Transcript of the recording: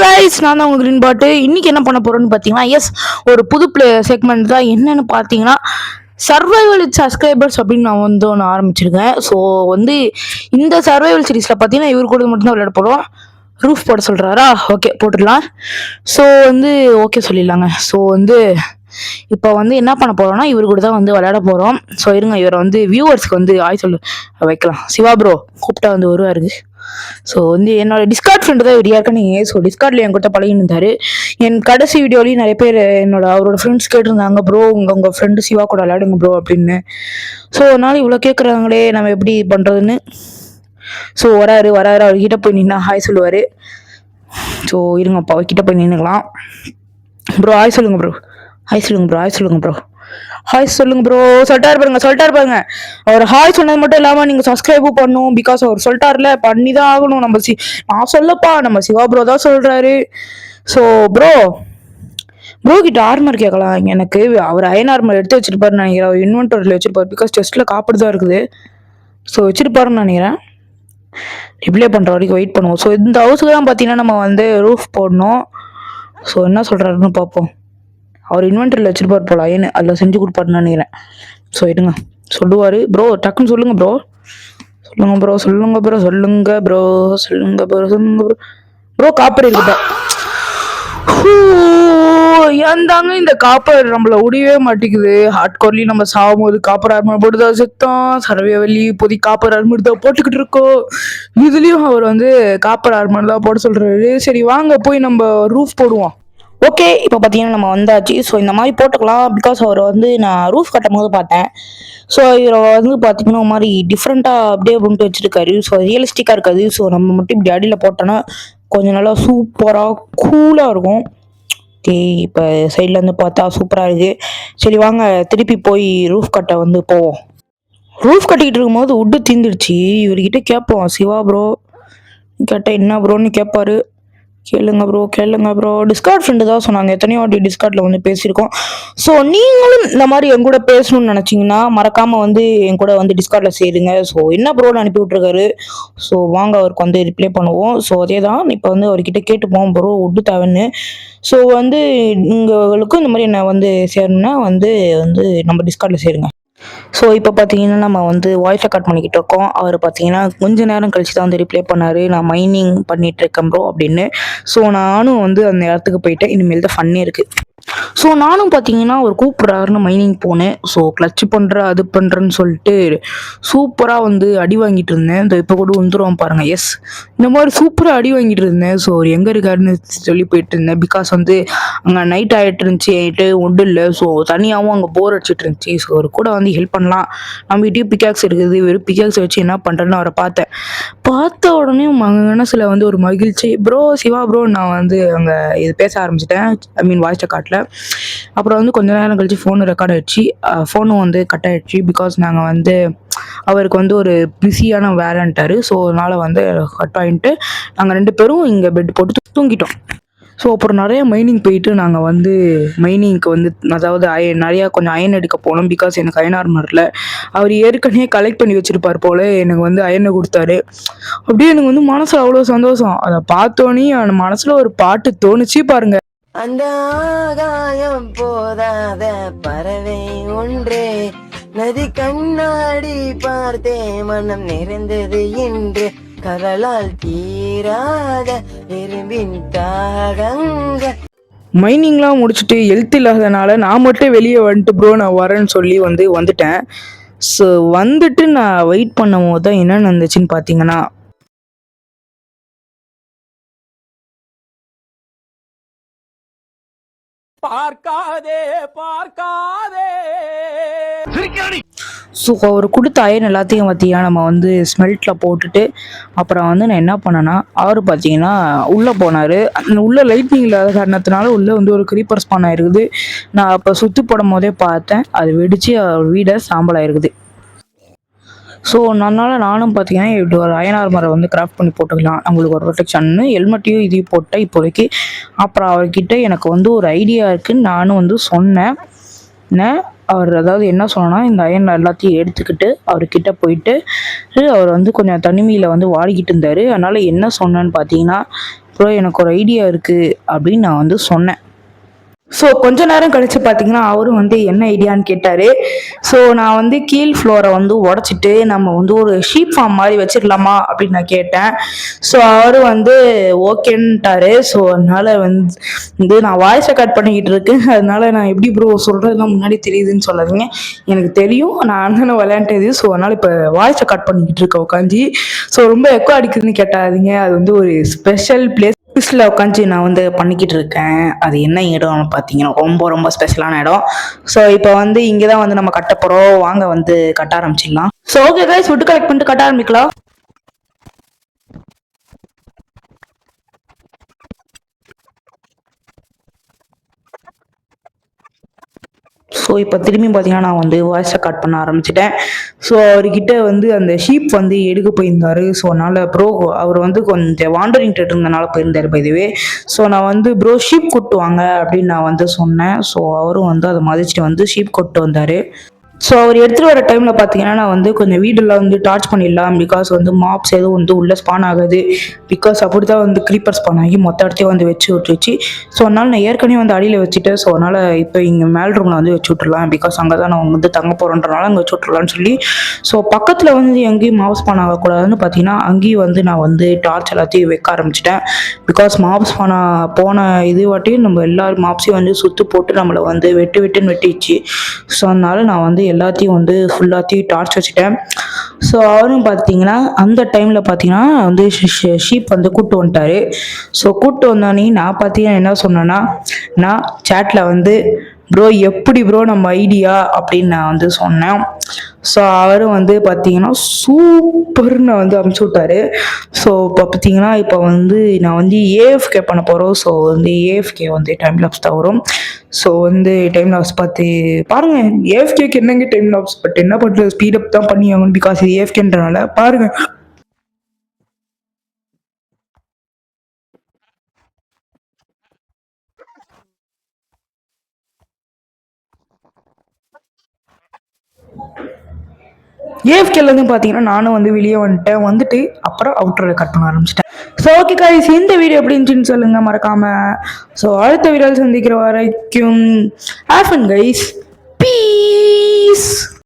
Guys, நான் தான் உங்க கிரீன் பாட்டு. இன்னைக்கு என்ன பண்ண போறோம்னு பார்த்தீங்கன்னா, ஒரு புது செக்மெண்ட் தான். என்னன்னு பார்த்தீங்கன்னா, சர்வைவல் வித் சப்ஸ்கிரைபர்ஸ் அப்படின்னு நான் வந்து ஒன்று ஆரம்பிச்சிருக்கேன். ஸோ வந்து இந்த சர்வைவல் சீரீஸில் பார்த்தீங்கன்னா இவர் கூட மட்டும்தான் விளையாட போகிறோம். ரூஃப் போட சொல்கிறாரா? ஓகே, போட்டுடலாம். ஸோ வந்து ஓகே சொல்லிடலாங்க. ஸோ வந்து இப்போ வந்து என்ன பண்ண போறோம்னா, இவர் கூட தான் வந்து விளையாட போகிறோம். ஸோ இருங்க, இவரை வந்து வியூவர்ஸ்க்கு வந்து சொல்லு வைக்கலாம். சிவா ப்ரோ கூப்பிட்டா வந்து வருவாரு. ஸோ வந்து என்னோட டிஸ்கார்ட் ஃப்ரெண்டு தான் இவர் ஏற்கனவே. ஸோ டிஸ்கார்ட்ல என் கிட்ட பழகின்னு இருந்தாரு. என் கடைசி வீடியோலையும் நிறைய பேர் அவரோட ஃப்ரெண்ட்ஸ் கேட்டிருந்தாங்க, ப்ரோ உங்கள் ஃப்ரெண்டு சிவா கூட விளையாடுங்க ப்ரோ அப்படின்னு. ஸோ அதனால இவ்வளோ கேட்குறாங்களே, நம்ம எப்படி பண்ணுறதுன்னு. ஸோ வராரு அவர்கிட்ட போய் நின்னா ஹாய் சொல்லுவார். ஸோ இருங்கப்பா, அவர்கிட்ட போய் நின்றுக்கலாம். ப்ரோ ஹாய் சொல்லுங்க ப்ரோ. ஹாய் சொல்லுங்க ப்ரோ. சொல்லிட்டாரு பாருங்க. அவர் ஹாய் சொன்னது மட்டும் இல்லாம நீங்க சப்ஸ்கிரைபும் பண்ணணும். பிகாஸ் அவர் சொல்லிட்டாருல, பண்ணிதான் ஆகணும். நான் சொல்லப்பா, நம்ம சிவா ப்ரோ தான் சொல்றாரு. ஸோ ப்ரோ கிட்ட ஆர்மர் கேட்கலாம். எனக்கு அவர் அயன் ஆர்மர் எடுத்து வச்சிருப்பாருன்னு நினைக்கிறேன். அவர் இன்வென்டரியில் வச்சிருப்பாரு. பிகாஸ் டெஸ்ட்ல காப்பீடு தான் இருக்குது. ஸோ வச்சிருப்பாருன்னு நினைக்கிறேன். ரிப்ளை பண்ற வரைக்கும் வெயிட் பண்ணுவோம். ஸோ இந்த ஹவுஸுக்கு தான் பார்த்தீங்கன்னா நம்ம வந்து ரூஃப் போடணும். ஸோ என்ன சொல்றாருன்னு பார்ப்போம். அவர் இன்வென்டரியில் வச்சிருப்பார் போல அயன், அதில் செஞ்சு கொடுப்பாருன்னு நினைக்கிறேன். ஸோ இருங்க சொல்லுவார். ப்ரோ டக்குன்னு சொல்லுங்க ப்ரோ. ப்ரோ காப்பர் இருக்குதா? ஏந்தாங்க இந்த காப்பர் நம்மள உடையவே மாட்டேங்குது. ஹார்ட் கோர்லி நம்ம சாகும் போது காப்பர் ஆர்மர் போட்டுதான் செத்தோம். சரவியவல்லி இப்போதைக்கு காப்பர் ஆர்மர் தான் போட்டுக்கிட்டு இருக்கோம். இதுலயும் அவர் வந்து காப்பர் ஆர்மர் தான் போட சொல்றாரு. சரி வாங்க போய் நம்ம ரூஃப் போடுவோம். ஓகே, இப்போ பார்த்தீங்கன்னா நம்ம வந்தாச்சு. ஸோ இந்த மாதிரி போட்டுக்கலாம். பிகாஸ் அவர் வந்து நான் ரூஃப் கட்டும் போது பார்த்தேன். ஸோ இவரை வந்து பார்த்தீங்கன்னா ஒரு மாதிரி டிஃப்ரெண்ட்டாக அப்படியே பண்ணிட்டு வச்சுருக்காரு. ஸோ ரியலிஸ்டிக்காக இருக்காது. ஸோ நம்ம மட்டும் இப்படி அடியில் போட்டோன்னா கொஞ்சம் நல்லா சூப்பராக கூலாக இருக்கும். ஓகே, இப்போ சைட்லேருந்து பார்த்தா சூப்பராக இருக்குது. சரி வாங்க திருப்பி போய் ரூஃப் கட்டை வந்து போவோம். ரூஃப் கட்டிக்கிட்டு இருக்கும்போது உட்டு தீந்துடுச்சு. இவர்கிட்ட கேட்போம், சிவா ப்ரோ கேட்டால் என்ன ப்ரோன்னு கேட்பாரு. கேளுங்க ப்ரோ. டிஸ்கார்ட் ஃப்ரெண்டு தான் சொன்னாங்க. எத்தனையோ வாட்டி டிஸ்கார்ட்ல வந்து பேசியிருக்கோம். ஸோ நீங்களும் இந்த மாதிரி என் கூட பேசணும்னு நினைச்சீங்கன்னா மறக்காம வந்து என் கூட வந்து டிஸ்கார்ட்ல சேருங்க. ஸோ என்ன ப்ரோன்னு அனுப்பி விட்டுருக்காரு. ஸோ வாங்க அவருக்கு வந்து ரிப்ளை பண்ணுவோம். ஸோ அதே தான் இப்போ வந்து அவர்கிட்ட கேட்டுப்போம், ப்ரோ உட்டு தேவைன்னு. ஸோ வந்து உங்களுக்கும் இந்த மாதிரி என்ன வந்து சேரணும்னா வந்து நம்ம டிஸ்கார்ட்ல சேருங்க. ஸோ இப்போ பார்த்தீங்கன்னா நம்ம வந்து வாய்ஸ் ரெக்கார்ட் பண்ணிக்கிட்டு இருக்கோம். அவர் பார்த்தீங்கன்னா கொஞ்ச நேரம் கழிச்சு தான் வந்து ரிப்ளை பண்ணார், நான் மைனிங் பண்ணிட்டு இருக்கேன் ப்ரோ அப்படின்னு. ஸோ நானும் வந்து அந்த இடத்துக்கு போயிட்டேன். இனிமேல் தான் ஃபன்னே இருக்குது. ஸோ நானும் பார்த்தீங்கன்னா ஒரு கூப்பிட்றாருன்னு மைனிங் போனேன். ஸோ கிளச் அது பண்ணுறேன்னு சொல்லிட்டு சூப்பராக வந்து அடி வாங்கிட்டு இருந்தேன். இந்த இப்போ கூட வந்துடுவோம் பாருங்க. இந்த மாதிரி சூப்பராக அடி வாங்கிட்டு இருந்தேன். ஸோ அவர் எங்கே இருக்காருன்னு சொல்லி போயிட்டு இருந்தேன். பிகாஸ் வந்து அங்கே நைட் ஆகிட்டு இருந்துச்சு, ஆகிட்டு ஒன்றும் இல்லை. ஸோ தனியாகவும் அங்கே போர் அடிச்சிட்டு இருந்துச்சு. ஸோ அவர் கூட வந்து ஹெல்ப் பண்ணலாம். நம்ம வீட்டையும் பிக்காக்ஸ் இருக்குது. வெறும் பிக்காக்ஸ் வச்சு என்ன பண்ணுறேன்னு அவரை பார்த்த உடனே மனசில் வந்து ஒரு மகிழ்ச்சி. ப்ரோ சிவா ப்ரோ நான் வந்து அங்கே இது பேச ஆரம்பிச்சிட்டேன். ஐ மீன் வாய்ஸ் ரெக்கார்டில். அப்புறம் வந்து கொஞ்ச நேரம் கழிச்சு ஃபோனு ரெக்கார்ட் ஆயிடுச்சு. ஃபோனும் வந்து கட் ஆயிடுச்சு. பிகாஸ் நாங்கள் வந்து அவருக்கு வந்து ஒரு பிஸியான வேலைன்ட்டாரு. ஸோ அதனால் வந்து கட் ஆகிட்டு நாங்கள் 2 பேரும் இங்கே பெட் போட்டு தூங்கிட்டோம். ஸோ அப்புறம் நிறைய மைனிங் போயிட்டு நாங்கள் வந்து மைனிங்க்கு வந்து அதாவது கொஞ்சம் அயன் எடுக்க போனோம். பிகாஸ் எனக்கு அயன் ஆர்மரில் அவர் ஏற்கனவே கலெக்ட் பண்ணி வச்சுருப்பார் போல். எனக்கு வந்து அயனை கொடுத்தாரு. அப்படியே எனக்கு வந்து மனசில் அவ்வளோ சந்தோஷம். அதை பார்த்தோன்னே என் மனசில் ஒரு பாட்டு தோணுச்சு பாருங்க. அந்த ஆகாயம் போதாத பறவை ஒன்றே, நதி கண்ணாடி பார்த்தே மனம் நிறைந்தது என்று, கடலால் தீராத எறும்பின் தாகங்க. மைனிங்லாம் முடிச்சுட்டு ஹெல்த் இல்லாதனால நான் மட்டும் வெளியே வந்துட்டு ப்ரோ நான் வரேன்னு சொல்லி வந்துட்டேன். ஸோ வந்துட்டு நான் வெயிட் பண்ணும் போது தான் என்ன நடந்துச்சுன்னு பார்த்தீங்கன்னா, பார்க்காதே ஸோ அவர் கொடுத்த அயன் எல்லாத்தையும் பார்த்தீங்கன்னா நம்ம வந்து ஸ்மெல்ட்டில் போட்டுட்டு அப்புறம் வந்து நான் என்ன பண்ணேன்னா, அவர் பார்த்தீங்கன்னா உள்ளே போனார். அந்த உள்ளே லைட்னிங் இல்லாத காரணத்தினால உள்ளே வந்து ஒரு க்ரீப்பர் ஸ்பான் ஆயிருக்குது. நான் அப்போ சுற்றி போடும் போதே பார்த்தேன், அது வெடித்து அவர் வீடை சாம்பல் ஆயிருக்குது. ஸோ நானும் பார்த்தீங்கன்னா இப்படி ஒரு அயன் ஆர்மரை வந்து கிராஃப்ட் பண்ணி போட்டுக்கலாம், நம்மளுக்கு ஒரு ப்ரொடெக்ஷன்னு ஹெல்மெட்டையும் இதையும் போட்டேன் இப்போதைக்கு. அப்புறம் அவர்கிட்ட எனக்கு வந்து ஒரு ஐடியா இருக்குதுன்னு நானும் வந்து சொன்னேன். அவர் அதாவது என்ன சொன்னா, இந்த அயன் எல்லாத்தையும் எடுத்துக்கிட்டு அவர்கிட்ட போயிட்டு அவர் வந்து கொஞ்சம் தனிமையில் வந்து வாடிக்கிட்டு இருந்தார். அதனால் என்ன சொன்னேன்னு பார்த்தீங்கன்னா, ப்ரோ எனக்கு ஒரு ஐடியா இருக்குது அப்படின்னு நான் வந்து சொன்னேன். ஸோ கொஞ்ச நேரம் கழிச்சு பார்த்தீங்கன்னா அவரும் வந்து என்ன ஐடியான்னு கேட்டார். ஸோ நான் வந்து கீழ் ஃப்ளோரை வந்து உடச்சிட்டு நம்ம வந்து ஒரு ஷீப் ஃபார்ம் மாதிரி வச்சிடலாமா அப்படின்னு நான் கேட்டேன். ஸோ அவரு வந்து ஓகேன்ட்டாரு. ஸோ அதனால வந்து நான் வாய்ஸ் ரெக்கார்ட் பண்ணிக்கிட்டு இருக்கேன். அதனால நான் எப்படி ப்ரோ சொல்கிறதுலாம் முன்னாடி தெரியுதுன்னு சொல்லாதீங்க, எனக்கு தெரியும், நான் தானே விளையாண்டது. ஸோ அதனால இப்போ வாய்ஸ் ரெக்கார்ட் பண்ணிக்கிட்டு இருக்கேன் உட்காந்து. ஸோ ரொம்ப எக்கோ அடிக்குதுன்னு கேட்டாதீங்க, அது வந்து ஒரு ஸ்பெஷல் பிளேஸ் உட்காந்து நான் வந்து பண்ணிக்கிட்டு இருக்கேன். அது என்ன இடம்னு பார்த்தீங்கன்னா ரொம்ப ரொம்ப ஸ்பெஷலான இடம். ஸோ இப்போ வந்து இங்கே தான் வந்து நம்ம கட்ட போகிறோம். வாங்க வந்து கட்ட ஆரம்பிச்சிடலாம். So okay guys, food collect பண்ணிட்டு கட்ட ஆரம்பிக்கலாம். ஸோ இப்போ திரும்பி பார்த்தீங்கன்னா நான் வந்து வாய்ஸ் ரெக்கார்ட் பண்ண ஆரம்பிச்சிட்டேன். ஸோ அவர்கிட்ட வந்து அந்த ஷீப் வந்து எடுக்க போயிருந்தாரு. ஸோ அதனால் ப்ரோ அவர் வந்து கொஞ்சம் வாண்டரிங் ட்ரெட் இருந்தனால போயிருந்தார் பைதுவே. ஸோ நான் வந்து ப்ரோ ஷீப் கூட்டு வாங்க அப்படின்னு நான் வந்து சொன்னேன். ஸோ அவரும் வந்து அதை மதிச்சுட்டு வந்து ஷீப் கூட்டு வந்தார். ஸோ அவர் எடுத்துகிட்டு வர டைமில் பார்த்தீங்கன்னா நான் வந்து கொஞ்சம் வீடெல்லாம் வந்து டார்ச் பண்ணிடலாம், பிகாஸ் வந்து மாப்ஸ் எதுவும் வந்து உள்ளே ஸ்பான் ஆகாது. பிகாஸ் அப்படி தான் வந்து க்ரீப்பர் ஸ்பான் ஆகி மொத்த இடத்தையும் வந்து வச்சு விட்டுருச்சு. ஸோ அதனால் நான் ஏற்கனவே வந்து அடியில் வச்சுட்டேன். ஸோ அதனால் இப்போ இங்கே மேல் ரூமில் வந்து வச்சு விட்டுருலாம், பிகாஸ் அங்கே தான் நான் வந்து தங்க போகிறோன்றனால அங்கே வச்சு விட்டுருலான்னு சொல்லி. ஸோ பக்கத்தில் வந்து எங்கேயும் மாப் ஸ்பான் ஆகக்கூடாதுன்னு பார்த்தீங்கன்னா அங்கேயும் வந்து நான் வந்து டார்ச் எல்லாத்தையும் வைக்க ஆரம்பிச்சிட்டேன். பிகாஸ் மாப் ஸ்பான் போன இது வாட்டியும் நம்ம எல்லா மாப்ஸையும் வந்து சுற்று போட்டு நம்மளை வந்து வெட்டுன்னு வெட்டிச்சு. ஸோ அதனால நான் வந்து எல்லாத்தையும் வந்து ஃபுல்லாத்தையும் டார்ச் வச்சுட்டேன். ஸோ அவரும் பார்த்தீங்கன்னா அந்த டைமில் பார்த்தீங்கன்னா வந்து ஷீப் வந்து கூப்பிட்டு வந்துட்டாரு. ஸோ கூப்பிட்டு வந்தோடனே நான் பார்த்தீங்கன்னா என்ன சொன்னேன்னா, நான் சேட்டில் வந்து ப்ரோ எப்படி ப்ரோ நம்ம ஐடியா அப்படின்னு நான் வந்து சொன்னேன். ஸோ அவரும் வந்து பார்த்தீங்கன்னா சூப்பர்னு வந்து அமுச்சு விட்டாரு. ஸோ இப்போ பார்த்தீங்கன்னா இப்போ வந்து நான் வந்து ஏஎஃப்கே பண்ண போகிறோம். ஸோ வந்து ஏஎஃப்கே வந்து டைம் லாப்ஸ் தான் வரும். ஸோ வந்து டைம் லாப்ஸ் பார்த்து பாருங்கள். ஏஎஃப்கேக்கு என்னங்க டைம் லாப்ஸ், பட் என்ன பண்ணுறது, ஸ்பீடப் தான் பண்ணி ஆகணும், பிகாஸ் இது ஏஎஃப்கேன்றனால. பாருங்கள். ஏஎஃப்கேலேருந்து பார்த்தீங்கன்னா நானும் வந்து வெளியே வந்துட்டு அப்புறம் அவுட்டரில் கட் பண்ண ஆரம்பிச்சிட்டேன். ஸோ ஓகே கைஸ், இந்த வீடியோ எப்படி இருந்துச்சுன்னு சொல்லுங்கள் மறக்காமல். ஸோ அடுத்த வீடியோவில் சந்திக்கிற வரைக்கும் ஹேவ் ஃபன் கைஸ், பீஸ்.